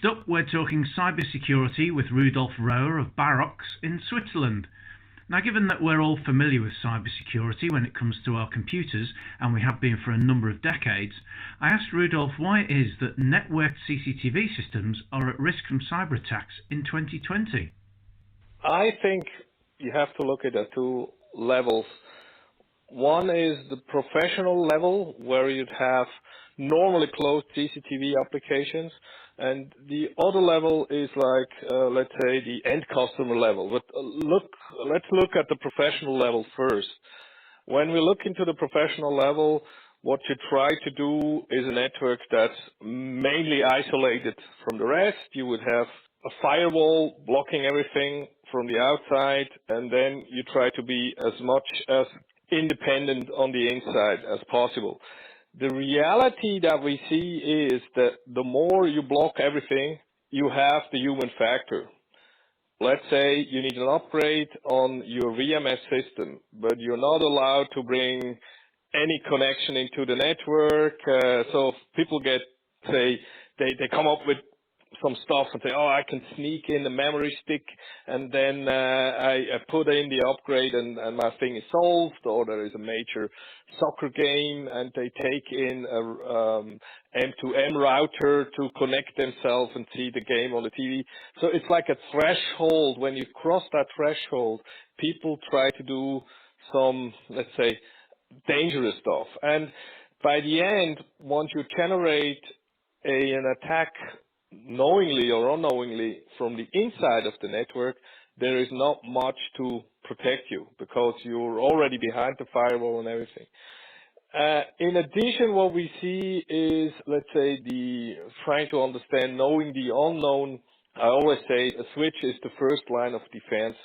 Next up, we're talking cybersecurity with Rudolf Rohr of barox in Switzerland. Now, given that we're all familiar with cybersecurity when it comes to our computers, and we have been for a number of decades, I asked Rudolf why it is that networked CCTV systems are at risk from cyber attacks in 2020. I think you have to look at the two levels. One is the professional level, where you'd have normally closed CCTV applications, and the other level is like, let's say, the end customer level. But let's look at the professional level first. When we look into the professional level, what you try to do is a network that's mainly isolated from the rest. You would have a firewall blocking everything from the outside, and then you try to be as much as independent on the inside as possible. The reality that we see is that the more you block everything, you have the human factor. Let's say you need an upgrade on your VMS system, but you're not allowed to bring any connection into the network. So people get, say, they come up with some stuff and say, oh, I can sneak in the memory stick, and then I put in the upgrade and my thing is solved. Or there is a major soccer game and they take in a M2M router to connect themselves and see the game on the TV. So it's like a threshold. When you cross that threshold, people try to do some, let's say, dangerous stuff. And by the end, once you generate an attack knowingly or unknowingly from the inside of the network, there is not much to protect you because you're already behind the firewall and everything. In addition, what we see is, let's say, trying to understand, knowing the unknown. I always say a switch is the first line of defense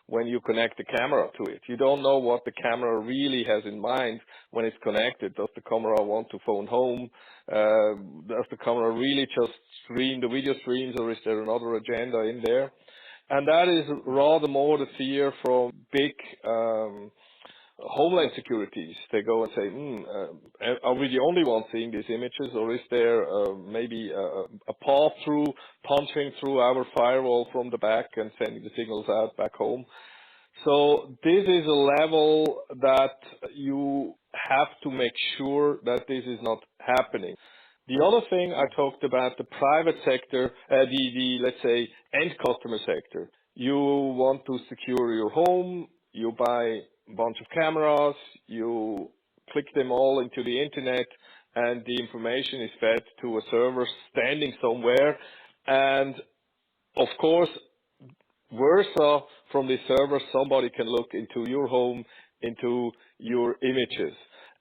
when you connect the camera to it. You don't know what the camera really has in mind when it's connected. Does the camera want to phone home? Does the camera really just stream the video streams, or is there another agenda in there? And that is rather more the fear from big homeland securities. They go and say, are we the only ones seeing these images, or is there maybe a path through punching through our firewall from the back and sending the signals out back home? So this is a level that you have to make sure that this is not happening. The other thing I talked about, the private sector, let's say end customer sector. You want to secure your home, you buy a bunch of cameras, you click them all into the internet, and the information is fed to a server standing somewhere. And of course, versa, from the server, somebody can look into your home, into your images.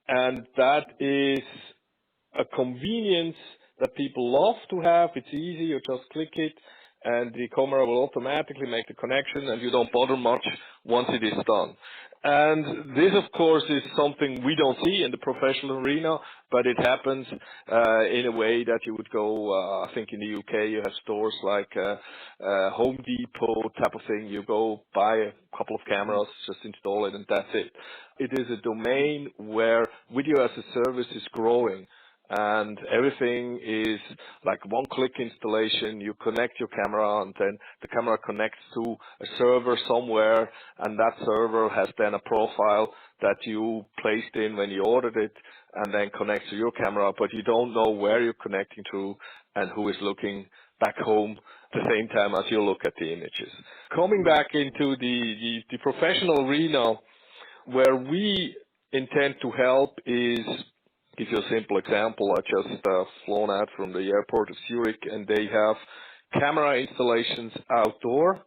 And that is a convenience that people love to have. It's easy, you just click it, and the camera will automatically make the connection, and you don't bother much once it is done. And this, of course, is something we don't see in the professional arena, but it happens in a way that you would go, I think in the UK you have stores like Home Depot type of thing. You go buy a couple of cameras, just install it, and that's it. It is a domain where video as a service is growing. And everything is like one-click installation. You connect your camera, and then the camera connects to a server somewhere, and that server has then a profile that you placed in when you ordered it, and then connects to your camera, but you don't know where you're connecting to and who is looking back home at the same time as you look at the images. Coming back into the professional arena, where we intend to help is, give you a simple example. I just flown out from the airport of Zurich, and they have camera installations outdoor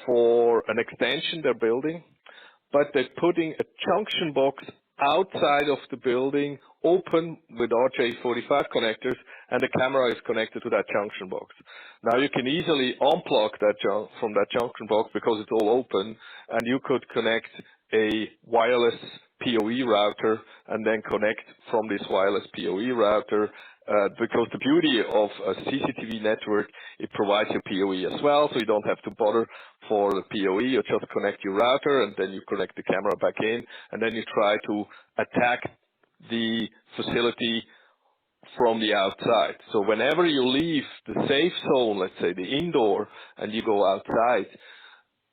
for an extension they're building, but they're putting a junction box outside of the building, open with RJ45 connectors, and the camera is connected to that junction box. Now you can easily unplug that from that junction box because it's all open, and you could connect a wireless PoE router and then connect from this wireless PoE router, because the beauty of a CCTV network, it provides you PoE as well, so you don't have to bother for the PoE. You just connect your router, and then you connect the camera back in, and then you try to attack the facility from the outside. So whenever you leave the safe zone, let's say the indoor, and you go outside,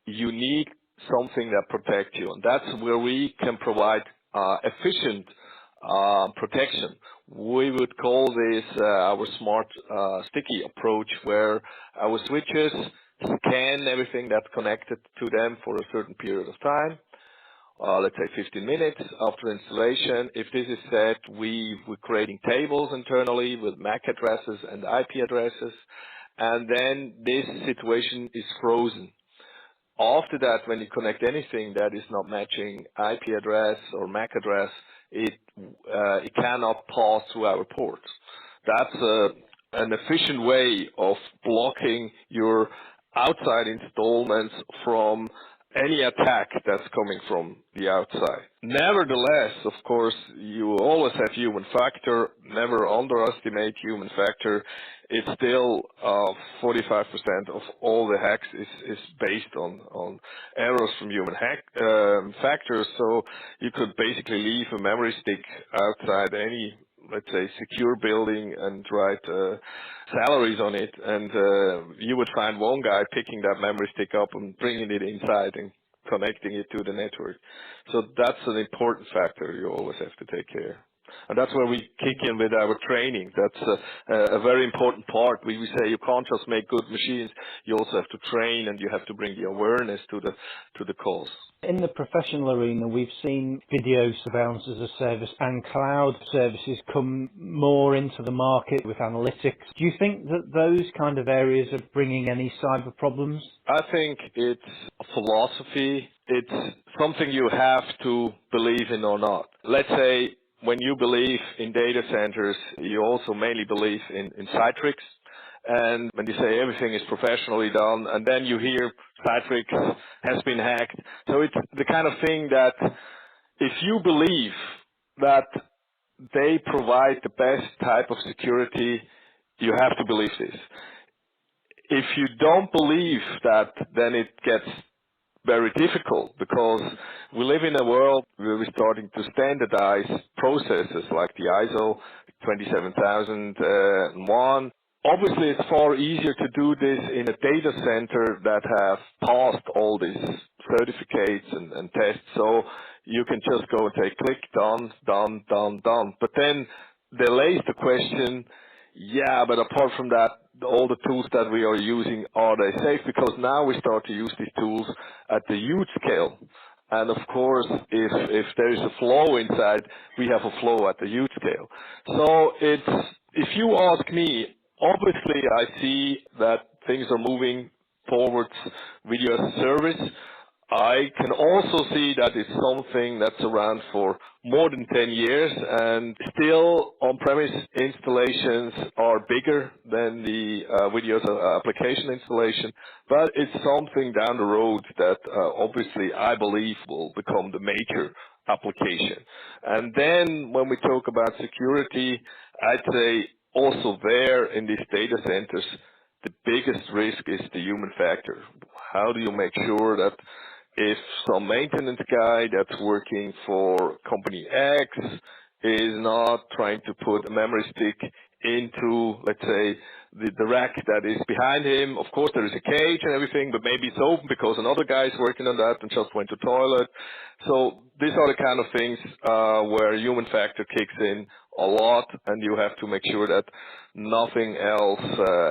you need something that protects you. And that's where we can provide efficient protection. We would call this our smart sticky approach, where our switches scan everything that's connected to them for a certain period of time. Let's say 15 minutes after installation. If this is set, we're creating tables internally with MAC addresses and IP addresses, and then this situation is frozen. After that, when you connect anything that is not matching IP address or MAC address, it cannot pass through our ports. That's an efficient way of blocking your outside installments from any attack that's coming from the outside. Nevertheless, of course, you always have human factor. Never underestimate human factor. It's still 45% of all the hacks is based on errors from human factors. So you could basically leave a memory stick outside any, let's say, secure building and write salaries on it, and you would find one guy picking that memory stick up and bringing it inside and connecting it to the network. So that's an important factor you always have to take care. And that's where we kick in with our training. That's a very important part. We say you can't just make good machines. You also have to train, and you have to bring the awareness to the cause. In the professional arena, we've seen video surveillance as a service and cloud services come more into the market with analytics. Do you think that those kind of areas are bringing any cyber problems? I think it's a philosophy. It's something you have to believe in or not. Let's say when you believe in data centers, you also mainly believe in Citrix. And when you say everything is professionally done, and then you hear Citrix has been hacked. So it's the kind of thing that if you believe that they provide the best type of security, you have to believe this. If you don't believe that, then it gets very difficult, because we live in a world where we're starting to standardize processes like the ISO 27001. Obviously, it's far easier to do this in a data center that have passed all these certificates and tests. So you can just go and say, click, done, done, done, done. But then there lays the question, yeah, but apart from that, all the tools that we are using, are they safe? Because now we start to use these tools at the huge scale. And of course, if there is a flow inside, we have a flow at the huge scale. So if you ask me, obviously I see that things are moving towards video as a service. I can also see that it's something that's around for more than 10 years, and still on-premise installations are bigger than the video application installation, but it's something down the road that obviously I believe will become the major application. And then when we talk about security, I'd say also there in these data centers, the biggest risk is the human factor. How do you make sure that if some maintenance guy that's working for company X is not trying to put a memory stick into, let's say, the rack that is behind him? Of course, there is a cage and everything, but maybe it's open because another guy is working on that and just went to toilet. So these are the kind of things where human factor kicks in a lot, and you have to make sure that nothing else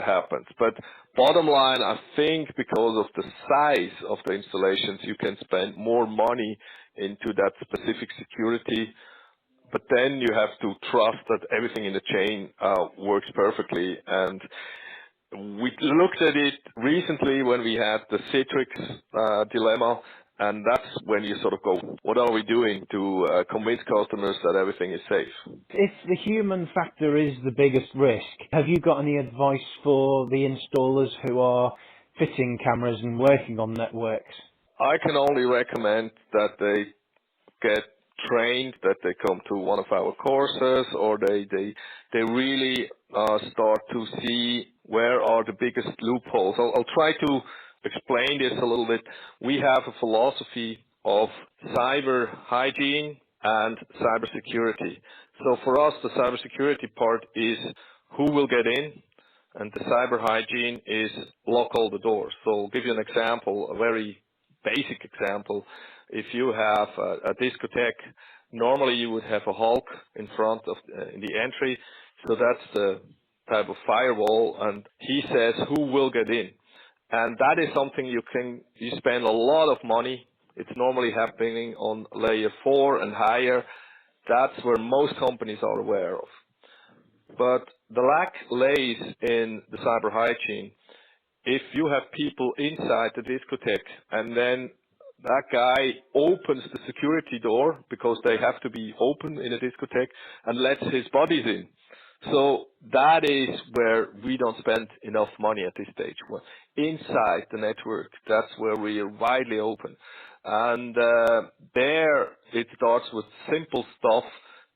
happens. But bottom line, I think because of the size of the installations, you can spend more money into that specific security, but then you have to trust that everything in the chain works perfectly. And we looked at it recently when we had the Citrix dilemma, and that's when you sort of go, what are we doing to convince customers that everything is safe? If the human factor is the biggest risk, have you got any advice for the installers who are fitting cameras and working on networks? I can only recommend that they get trained, that they come to one of our courses, or they really start to see where are the biggest loopholes. I'll try to explain this a little bit. We have a philosophy of cyber hygiene and cyber security. So for us, the cybersecurity part is who will get in, and the cyber hygiene is lock all the doors. So I'll give you an example, a very basic example. If you have a discotheque, normally you would have a Hulk in front of in the entry. So that's the type of firewall, and he says who will get in. And that is something you spend a lot of money. It's normally happening on layer 4 and higher. That's where most companies are aware of. But the lack lays in the cyber hygiene. If you have people inside the discotheque and then that guy opens the security door because they have to be open in a discotheque and lets his buddies in. So that is where we don't spend enough money at this stage. Well, inside the network, that's where we are widely open. And there it starts with simple stuff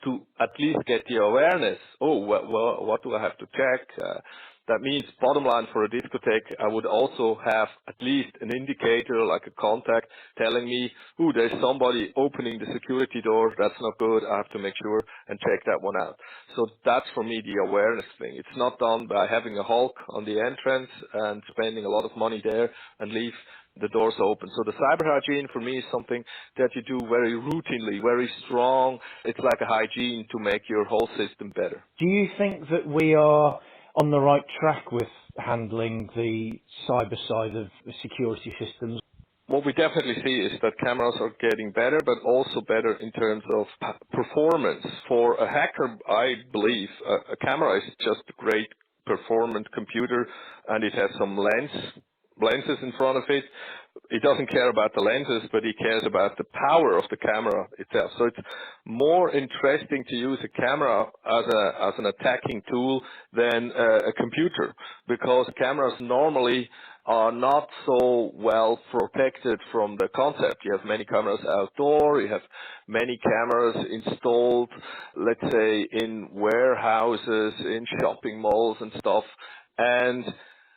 to at least get the awareness. Oh, well, what do I have to check? That means bottom line for a discotheque, I would also have at least an indicator like a contact telling me, oh, there's somebody opening the security door. That's not good. I have to make sure and check that one out. So that's for me the awareness thing. It's not done by having a Hulk on the entrance and spending a lot of money there and leave the doors open. So the cyber hygiene for me is something that you do very routinely, very strong. It's like a hygiene to make your whole system better. Do you think that we are on the right track with handling the cyber side of the security systems? What we definitely see is that cameras are getting better, but also better in terms of performance. For a hacker, I believe a camera is just a great performant computer, and it has some lenses in front of it. He doesn't care about the lenses, but he cares about the power of the camera itself. So it's more interesting to use a camera as an attacking tool than a computer, because cameras normally are not so well protected from the concept. You have many cameras outdoor, you have many cameras installed, let's say, in warehouses, in shopping malls and stuff. And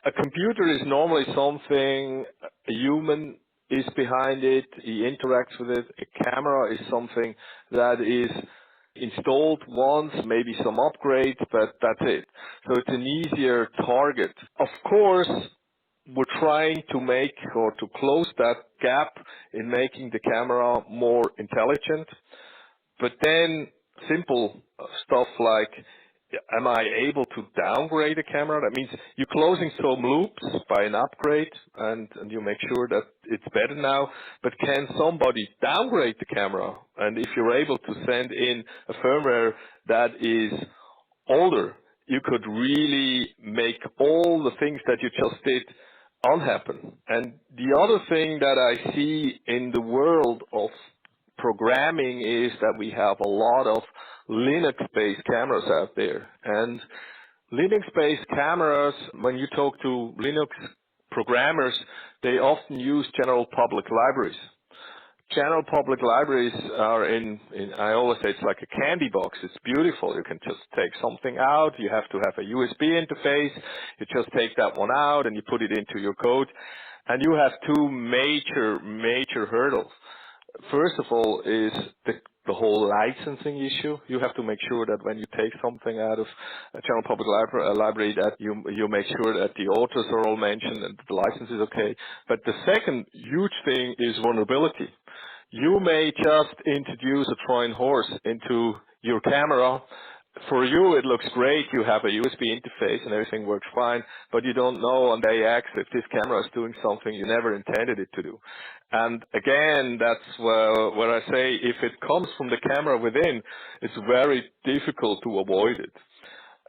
a computer is normally something a human is behind it, he interacts with it. A camera is something that is installed once, maybe some upgrades, but that's it. So it's an easier target. Of course, we're trying to make or to close that gap in making the camera more intelligent. But then simple stuff like, am I able to downgrade a camera? That means you're closing some loops by an upgrade and you make sure that it's better now. But can somebody downgrade the camera? And if you're able to send in a firmware that is older, you could really make all the things that you just did unhappen. And the other thing that I see in the world of programming is that we have a lot of Linux-based cameras out there. And Linux-based cameras, when you talk to Linux programmers, they often use general public libraries. General public libraries are I always say it's like a candy box. It's beautiful. You can just take something out. You have to have a USB interface. You just take that one out and you put it into your code. And you have two major hurdles. First of all is the whole licensing issue. You have to make sure that when you take something out of a general public library that you make sure that the authors are all mentioned and the license is okay. But the second huge thing is vulnerability. You may just introduce a Trojan horse into your camera. For you, it looks great. You have a USB interface and everything works fine, but you don't know on day X if this camera is doing something you never intended it to do. And again, that's where I say if it comes from the camera within, it's very difficult to avoid it.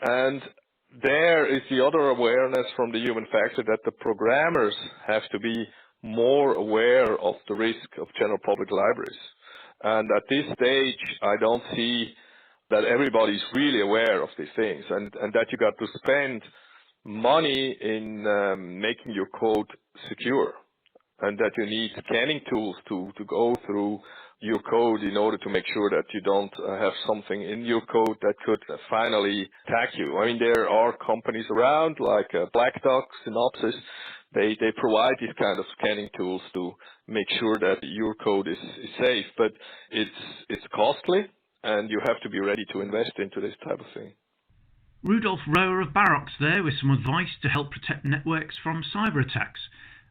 And there is the other awareness from the human factor that the programmers have to be more aware of the risk of general public libraries. And at this stage, I don't see that everybody's really aware of these things, and that you got to spend money in making your code secure, and that you need scanning tools to go through your code in order to make sure that you don't have something in your code that could finally attack you. I mean, there are companies around like Black Duck, Synopsys. They provide these kind of scanning tools to make sure that your code is safe, but it's costly. and you have to be ready to invest into this type of thing. Rudolf Rohr of Barox there with some advice to help protect networks from cyber attacks,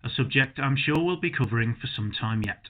a subject I'm sure we'll be covering for some time yet.